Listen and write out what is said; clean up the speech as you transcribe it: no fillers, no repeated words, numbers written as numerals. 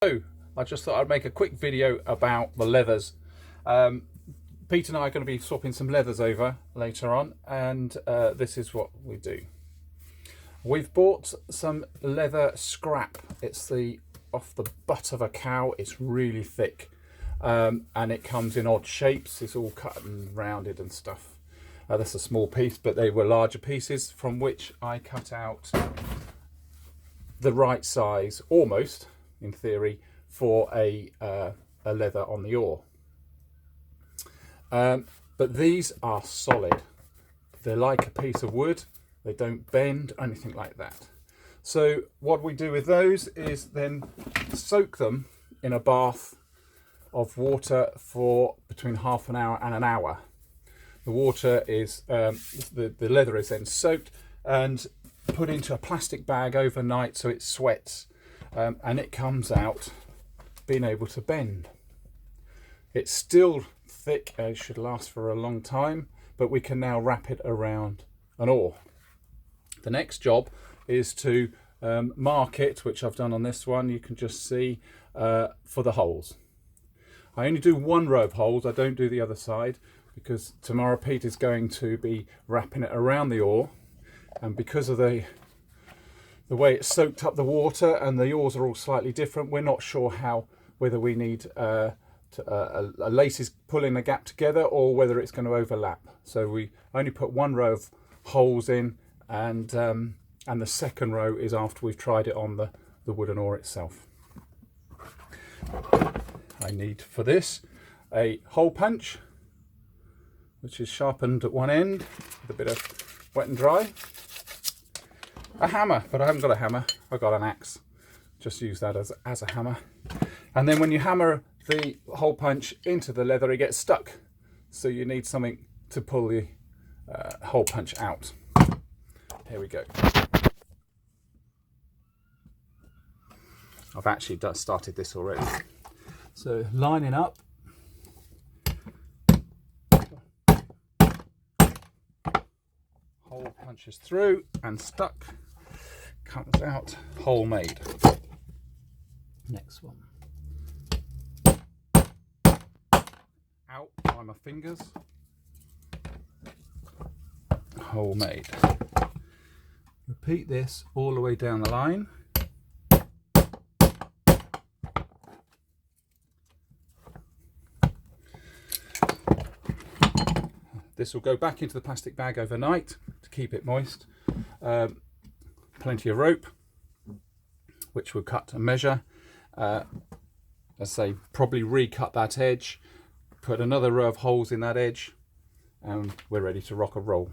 So I just thought I'd make a quick video about the leathers. Pete and I are going to be swapping some leathers over later on, and this is what we do. We've bought some leather scrap. It's off the butt of a cow. It's really thick, and it comes in odd shapes. It's all cut and rounded and stuff. That's a small piece, but they were larger pieces from which I cut out the right size, almost in theory, for a leather on the oar. But these are solid. They're like a piece of wood. They don't bend, anything like that. So what we do with those is then soak them in a bath of water for between half an hour and an hour. The water is, the leather is then soaked and put into a plastic bag overnight so it sweats, and it comes out being able to bend. It's still thick, it should last for a long time, but we can now wrap it around an oar. The next job is to mark it, which I've done on this one. You can just see for the holes. I only do one row of holes, I don't do the other side, because tomorrow Pete is going to be wrapping it around the oar, and because of the way it's soaked up the water and the oars are all slightly different, we're not sure whether we need a lace is pulling the gap together or whether it's going to overlap. So we only put one row of holes in, and the second row is after we've tried it on the wooden oar itself. I need for this a hole punch, which is sharpened at one end with a bit of wet and dry. A hammer, but I haven't got a hammer, I've got an axe. Just use that as a hammer. And then when you hammer the hole punch into the leather, it gets stuck. So you need something to pull the hole punch out. Here we go. I've actually started this already. So lining up. Hole punches through and stuck. Comes out, hole made. Next one. Out by my fingers. Hole made. Repeat this all the way down the line. This will go back into the plastic bag overnight to keep it moist. Plenty of rope, which we'll cut and measure. As I say, probably recut that edge, put another row of holes in that edge, and we're ready to rock and roll.